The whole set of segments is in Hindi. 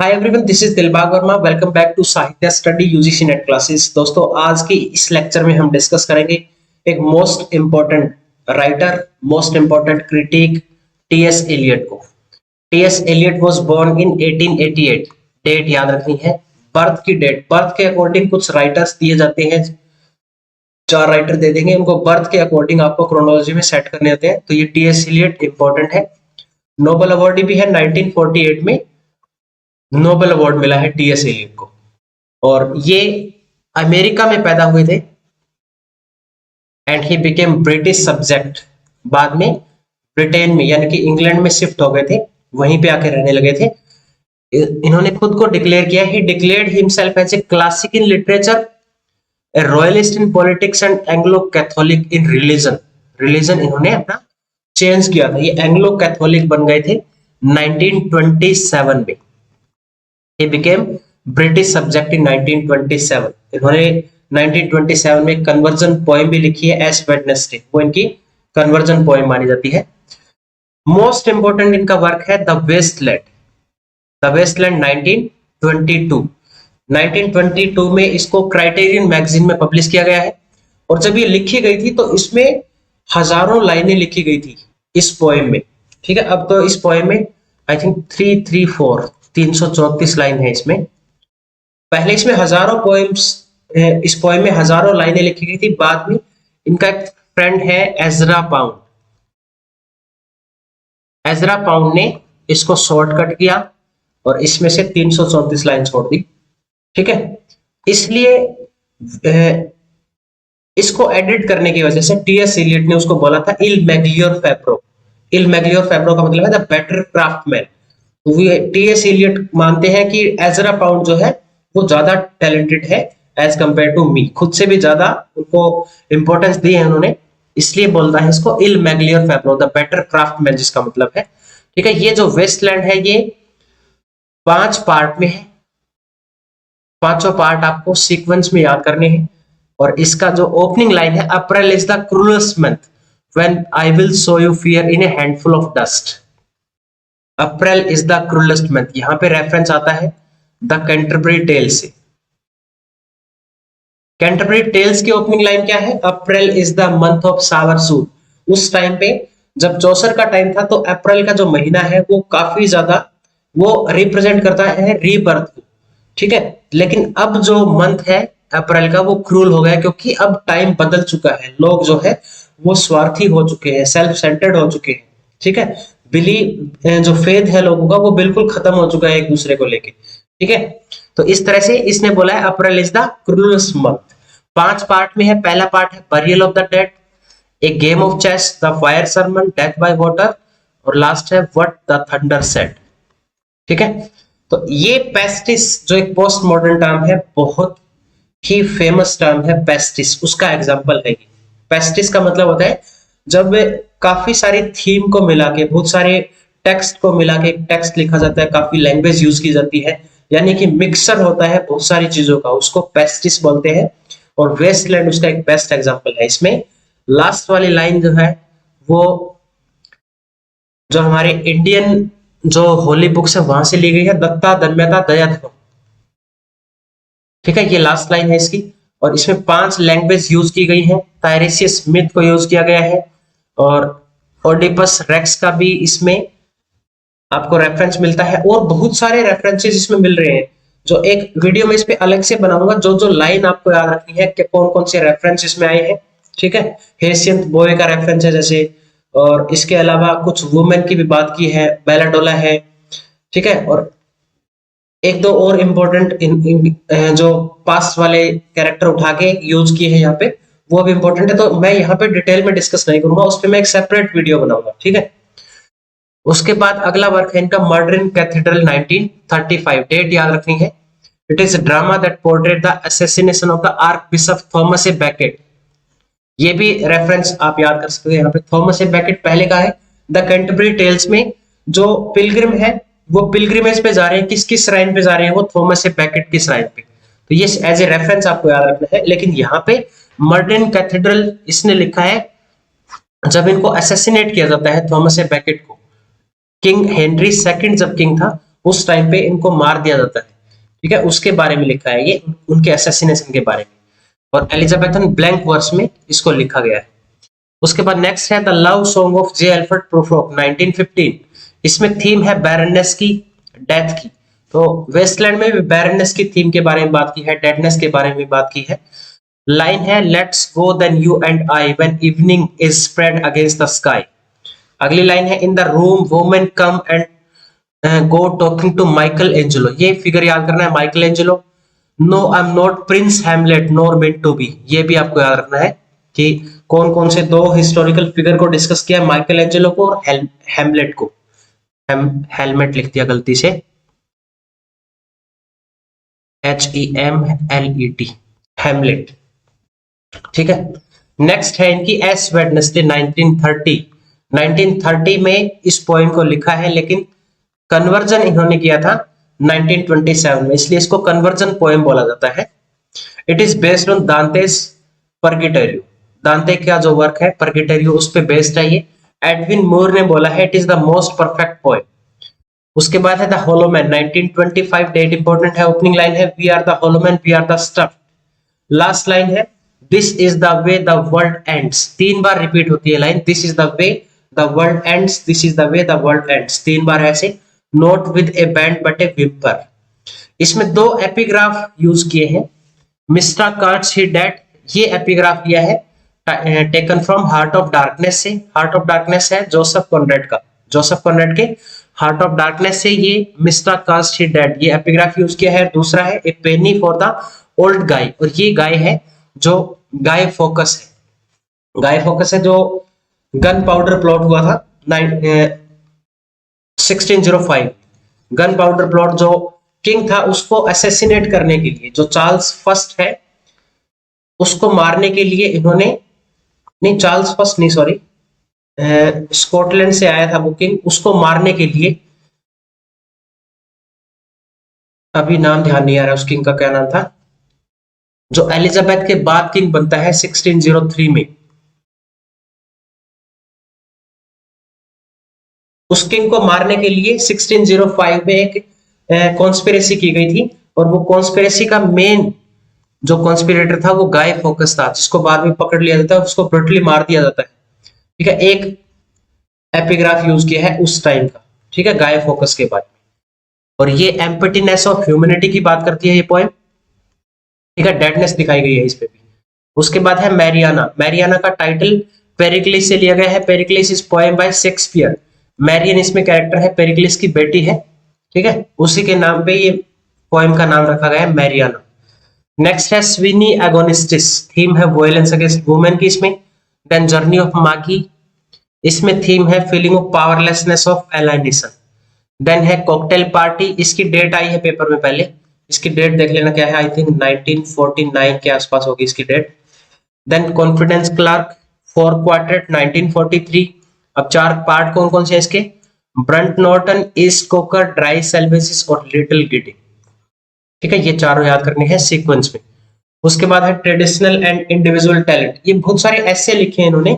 Hi everyone, this is Dilbag Verma. Welcome back to Sahitya study UGC NET classes. दोस्तों, आज की इस लेक्चर में हम डिस्कस करेंगे एक most important writer, most important critic T S Eliot को। T S Eliot was born in 1888। Date याद रखनी है, बर्थ की डेट। बर्थ के अकॉर्डिंग कुछ राइटर्स दिए जाते हैं, चार राइटर दे देंगे, उनको बर्थ के अकॉर्डिंग आपको क्रोनोलॉजी में सेट करने होते हैं। तो ये टीएस एलियट इंपॉर्टेंट है। नोबेल अवार्ड भी है। 1948 में नोबेल अवार्ड मिला है टीएस एलियट को, और ये अमेरिका में पैदा हुए थे and he became British subject. बाद में ब्रिटेन में यानी कि इंग्लैंड में शिफ्ट हो गए थे, वहीं पे आके रहने लगे थे। इन्होंने खुद को डिक्लेयर किया, he declared himself as a classic in literature, a royalist in politics and Anglo Catholic in religion. Religion इन्होंने अपना चेंज किया था, ये एंग्लो कैथोलिक बन गए थे 1927 में। He became British subject in 1927। इन्होंने 1927 में कन्वर्जन पोएम भी लिखी है, एस वेडनेसडे, वो इनकी कन्वर्जन पोएम मानी जाती है। मोस्ट इंपोर्टेंट इनका वर्क है द वेस्टलैंड। The Waste Land 1922। 1922 में इसको क्राइटेरियन मैगजीन में पब्लिश किया गया है, और जब ये लिखी गई थी तो इसमें हजारों लाइनें लिखी गई थी इस पोएम में। ठीक है, अब तो इस पोएम में आई थिंक 334 लाइन है इसमें। पहले इसमें हजारों पोएम्स, इस पोएम में हजारों लाइनें लिखी गई थी। बाद में इनका एक फ्रेंड है एजरा पाउंड। एजरा पाउंड ने इसको शॉर्टकट किया और इसमें से 334 लाइन छोड़ दी। ठीक है, इसलिए इसको एडिट करने की वजह से टीएस एलियट ने उसको बोला था इल मैग्लियोर फैब्रो। इल मैग्लियोर फैब्रो का मतलब है the better craftsman. TS Eliot मानते हैं कि एजरा पाउंड जो है वो ज्यादा टैलेंटेड है एज कंपेयर टू मी, खुद से भी ज्यादा उनको इंपॉर्टेंस दी है उन्होंने, इसलिए बोलता है इसको इल मैग्लियर फैब्रो, द बेटर क्राफ्टमैन, जिसका मतलब है। ठीक है, ये जो वेस्टलैंड है ये 5 पार्ट में है। पांचों पार्ट आपको सीक्वेंस में याद करने हैं। और इसका जो ओपनिंग लाइन है, April is the cruellest month when I will show you fear in a handful of dust. April is the cruellest month, यहां पे रेफरेंस आता है द कैंटरबरी टेल से। कैंटरबरी टेल्स की ओपनिंग लाइन क्या है? April is the month of shower soot. उस टाइम पे जब चौसर का टाइम था तो अप्रैल का जो महीना है वो काफी ज्यादा वो रिप्रेजेंट करता है रीबर्थ को। ठीक है, लेकिन अब जो मंथ है अप्रैल का वो क्रूल हो गया, क्योंकि अब टाइम बदल चुका है। लोग जो है वो स्वार्थी हो चुके हैं, सेल्फ सेंटर्ड हो चुके हैं। ठीक है, बिलीव जो फेथ है लोगों का वो बिल्कुल खत्म हो चुका है एक दूसरे को लेके। ठीक है, तो इस तरह से इसने बोला है April is the cruellest month. 5 part में है। पहला पार्ट है burial of the dead, a game of chess, the fire sermon, death by water, और लास्ट है व्हाट द थंडर सेड। ठीक है, तो ये पेस्टिस जो एक पोस्ट मॉडर्न टर्म है, बहुत ही फेमस टर्म है पेस्टिस, उसका एग्जांपल है ये। पेस्टिस का मतलब होता है जब काफी सारी थीम को मिला के, बहुत सारे टेक्स्ट को मिला के टेक्स्ट लिखा जाता है, काफी लैंग्वेज यूज की जाती है, यानी कि मिक्सर होता है बहुत सारी चीजों का, उसको पेस्टिस बोलते हैं। और वेस्टलैंड उसका एक बेस्ट एग्जांपल है। इसमें लास्ट वाली लाइन जो है वो जो हमारे इंडियन जो होली बुक्स है वहां से ली गई है, दत्ता दम्यता दया धर्म। ठीक है, ये लास्ट लाइन है इसकी, और इसमें 5 लैंग्वेज यूज की गई है। टायरेसियस मिथ को यूज किया गया है, और ओडिपस रेक्स का भी इसमें आपको रेफरेंस मिलता है, और बहुत सारे रेफरेंसेस इसमें मिल रहे हैं जो एक वीडियो में इस पे अलग से बनाऊंगा। जो जो लाइन आपको याद रखनी है कि कौन कौन से रेफरेंस इसमें आए हैं। ठीक है, हेसियंत बोए का रेफरेंस है जैसे, और इसके अलावा कुछ वुमेन की भी बात की है, बेलाडोला है। ठीक है, और एक दो और इम्पोर्टेंट जो पास्ट वाले कैरेक्टर उठा के यूज किए हैं यहाँ पे, वो भी इंपॉर्टेंट है। तो मैं यहाँ पे डिटेल में डिस्कस नहीं करूंगा, उस पर मैं एक सेपरेट वीडियो बनाऊंगा। ठीक है, उसके बाद अगला वर्क है इनका मर्डर इन कैथेड्रल 1935। डेट याद रखनी है। It is drama that portrait the assassination of the archbishop Thomas A baked. ये भी रेफरेंस आप याद कर सकते हो यहाँ पे। थॉमस ए बैकेट पहले का है द कैंटरबरी टेल्स में जो पिलग्रिम है वो पिलग्रिमेज पे जा रहे हैं, किस किस श्राइन पे जा रहे हैं, वो थॉमस ए बैकेट की श्राइन पे। तो ये एज ए रेफरेंस आपको याद रखना है। लेकिन यहाँ पे मर्डर इन कैथेड्रल इसने लिखा है जब इनको असैसिनेट किया जाता है थॉमस ए बैकेट को। किंग हेनरी सेकंड जब किंग था उस टाइम पे इनको मार दिया जाता है, ठीक है, उसके बारे में लिखा है ये, उनके असैसिनेशन के बारे में, और एलिजाबेथन ब्लैंक वर्स में इसको लिखा गया है। उसके बाद नेक्स्ट है the love song of J Alfred Prufrock 1915। इसमें थीम है बैरनेस की, डेथ की। तो वेस्टलैंड में भी बैरनेस की थीम के बारे में बात की है, डेडनेस के बारे में बात की है। लाइन है let's go then you and I when evening is spread against the sky. अगली लाइन है in the room women come and go talking to Michelangelo. ये फिगर याद करना है, Michelangelo. No I am not Prince Hamlet nor meant to be. ये भी आपको याद रखना है कि कौन कौन से दो हिस्टोरिकल फिगर को डिस्कस किया, माइकल एंजेलो को और हैमलेट को। हेलमेट लिख दिया गलती से, HEMLET, हैमलेट, ठीक है। नेक्स्ट है इनकी एस वेडनेसडे 1930। 1930 में इस पोएम को लिखा है, लेकिन कन्वर्जन इन्होंने किया था 1927 में, इसलिए इसको कन्वर्जन पोएम बोला जाता है। It is based on Dante's Purgatorio. Dante का जो वर्क है पर्गिटोरियो, उस पे बेस्ड है ये। एडविन मूर ने बोला है it is the most perfect poem. उसके बाद है the hollow man 1925, date important है। ओपनिंग लाइन है we are the hollow man we are the stuff. Last line है this is the way the world ends. 3 बार रिपीट होती है line, this is the way the world ends, this is the way the world ends, 3 बार ऐसे। Not with a bang but A whimper. इसमें 2 एपिग्राफ यूज किए हैं। मिस्टर कार्ड्स ही डेड, ये एपिग्राफ किया है taken from heart of darkness से। हार्ट ऑफ डार्कनेस है जोसेफ कॉनरेड का, जोसेफ कॉनरेड के हार्ट ऑफ डार्कनेस से ये मिस्टर कास्ट ही डेड ये एपिग्राफ यूज किया है। दूसरा है a penny for the old guy, और ये गाय है जो गाय फोकस है। गाय फोकस है जो गन पाउडर प्लॉट हुआ था 1605। गन पाउडर प्लॉट जो किंग था उसको असैसिनेट करने के लिए, जो चार्ल्स फर्स्ट है उसको मारने के लिए इन्होंने, नहीं चार्ल्स फर्स्ट नहीं सॉरी, स्कॉटलैंड से आया था वो किंग, उसको मारने के लिए, अभी नाम ध्यान नहीं आ रहा उस किंग का क्या नाम था, जो एलिजाबेथ के बाद किंग बनता है 1603 में। उस किंग को मारने के लिए 1605 में एक कॉन्स्पिरेसी की गई थी, और वो कॉन्स्पिरेसी का मेन जो कॉन्स्पिरेटर था वो गाय फोकस था, जिसको बाद में पकड़ लिया जाता है, उसको ब्रूटली मार दिया जाता है, ठीक है। एक एपिग्राफ यूज किया है उस टाइम का, ठीक है, गाय फोकस के बारे में। और ये एम्पटीनेस ऑफ ह्यूमैनिटी की बात करती है ये पोएम, ठीक है, डेडनेस दिखाई गई है इस पे भी। उसके बाद है मैरियाना। मैरियाना का टाइटल पेरिक्लिस से लिया गया है। Pericles is poem by Shakespeare. Marian इसमें कैरेक्टर है, पेरिक्लिस की बेटी है, ठीक है, उसी के नाम पे ये पोएम का नाम रखा गया है मैरियाना। नेक्स्ट है स्विनी एगोनिस्टिस, थीम है वोयलेंस अगेंस्ट वुमेन की इसमें। देन जर्नी ऑफ मागी, इसमें थीम है feeling of powerlessness of alienation. Then है कॉकटेल पार्टी, इसकी डेट आई है पेपर में पहले, इसकी डेट देख लेना क्या है, आई थिंक 1949 के आसपास होगी इसकी date. Then confidential clerk, 4 quartet 1943। अब 4 पार्ट कौन कौन से हैं इसके, burnt Norton, east Coker, dry Salvages और लिटिल गिडी, ठीक है, ये चारों याद करने हैं सीक्वेंस में। उसके बाद है ट्रेडिशनल एंड इंडिविजुअल टैलेंट। ये बहुत सारे ऐसे लिखे हैं इन्होंने,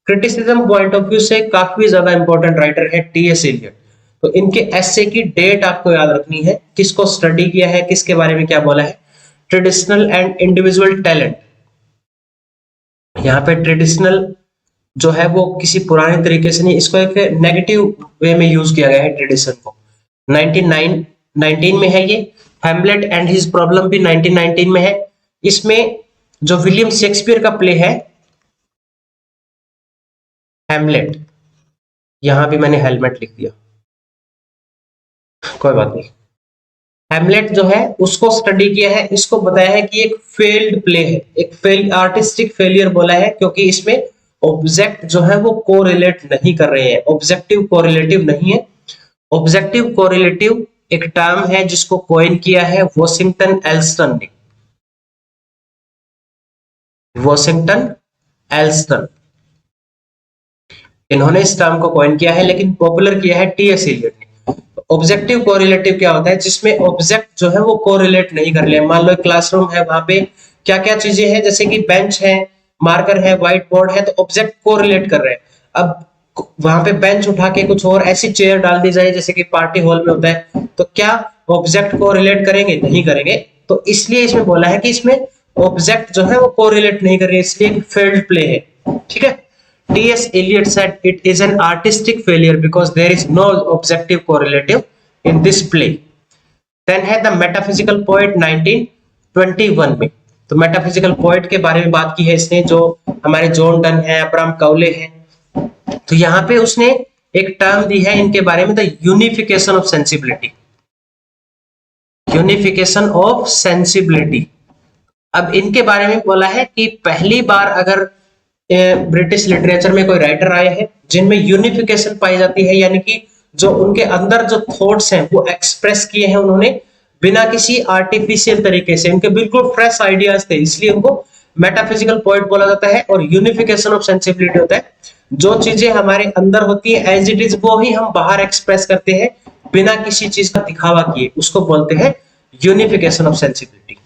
क्रिटिसिज्म पॉइंट ऑफ व्यू से काफी ज्यादा इंपॉर्टेंट राइटर है टीएस एलियट। तो इनके एसे की डेट आपको याद रखनी है, किसको स्टडी किया है, किसके बारे में क्या बोला है। ट्रेडिशनल एंड इंडिविजुअल टैलेंट, यहाँ पे ट्रेडिशनल जो है वो किसी पुराने तरीके से नहीं, इसको एक नेगेटिव वे में यूज किया गया है ट्रेडिशन को। 1919 में है ये। हैमलेट एंड हिज प्रॉब्लम भी 1919 में है। इसमें जो विलियम शेक्सपियर का प्ले है हैमलेट, यहां भी मैंने हेलमेट लिख दिया, कोई बात नहीं। हैमलेट जो है उसको स्टडी किया है, इसको बताया है कि एक फेल्ड प्ले है, एक फेल आर्टिस्टिक फेलियर बोला है, क्योंकि इसमें ऑब्जेक्ट जो है वो कोरिलेट नहीं कर रहे हैं, ऑब्जेक्टिव कोरिलेटिव नहीं है। ऑब्जेक्टिव कोरिलेटिव एक टर्म है जिसको कॉइन किया है वॉशिंगटन एल्स्टन ने, वॉशिंगटन एल्स्टन, इन्होंने इस टर्म को कॉइन किया है, लेकिन पॉपुलर किया है टीएस एलियट ने। ऑब्जेक्टिव कोरिलेटिव क्या होता है, जिसमें ऑब्जेक्ट जो है वो कोरिलेट नहीं कर रहे हैं। मान लो क्लासरूम है, वहां पे क्या क्या चीजें हैं, जैसे कि बेंच है, मार्कर है, व्हाइट बोर्ड है, तो ऑब्जेक्ट कोरिलेट कर रहे हैं। अब वहां पे बेंच उठा के कुछ और ऐसी चेयर डाल दी जाए जैसे कि पार्टी हॉल में होता है, तो क्या ऑब्जेक्ट को रिलेट करेंगे? नहीं करेंगे। तो इसलिए इसमें बोला है कि इसमें ऑब्जेक्ट जो है वो कोरिलेट नहीं कर रही है, इसलिए एक फेल्ड प्ले है। ठीक है। TS Eliot said it is an artistic failure because there is no objective correlative in this play. Then है द मेटाफिजिकल पोएट 1921 में। तो मेटाफिजिकल पोएट के बारे में बात की है इसने, जो हमारे जॉन डन है, अब्राहम काउले हैं। तो यहाँ पे उसने एक टर्म दी है इनके बारे में, the unification of sensibility. Unification of sensibility. अब इनके बारे में बोला है कि पहली बार अगर ब्रिटिश लिटरेचर में कोई राइटर आए हैं जिनमें यूनिफिकेशन पाई जाती है, यानी कि जो उनके अंदर जो थॉट्स हैं वो एक्सप्रेस किए हैं उन्होंने बिना किसी आर्टिफिशियल तरीके से, उनके बिल्कुल फ्रेश आइडियाज थे, इसलिए उनको मेटाफिजिकल पॉइंट बोला जाता है। और यूनिफिकेशन ऑफ सेंसिबिलिटी होता है जो चीजें हमारे अंदर होती है एज इट इज वो ही हम बाहर एक्सप्रेस करते हैं बिना किसी चीज का दिखावा किए, उसको बोलते हैं यूनिफिकेशन ऑफ सेंसिबिलिटी।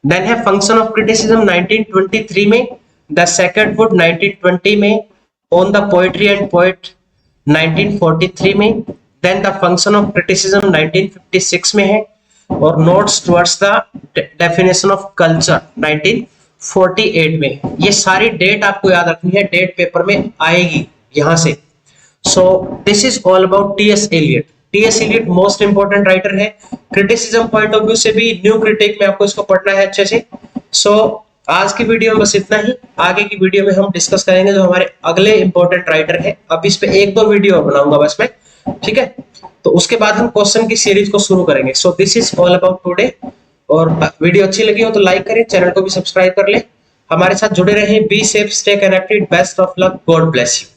देन है फंक्शन ऑफ क्रिटिसिज्म 1923 में, द सेकंड वुड 1920 में, on the poetry and poet 1943 में, then the function of criticism 1956 में है, और notes towards the definition of culture 1948 में। ये सारी डेट आपको याद रखनी है, डेट पेपर में आएगी यहां से। So this is all about TS Eliot. TS Eliot most important writer है, क्रिटिसिज्म पॉइंट ऑफ व्यू से भी न्यू क्रिटिक में आपको इसको पढ़ना है अच्छे से। सो आज की वीडियो में बस इतना ही। आगे की वीडियो में हम डिस्कस करेंगे जो हमारे अगले इंपॉर्टेंट राइटर है। अब इस पे 1-2 वीडियो बनाऊंगा बस मैं, ठीक है। तो उसके बाद हम क्वेश्चन की सीरीज को शुरू करेंगे। सो this is all about today. और वीडियो अच्छी लगी हो तो लाइक करें, चैनल को भी सब्सक्राइब कर ले, हमारे साथ जुड़े रहें। Be safe, stay connected, best of luck, God bless you.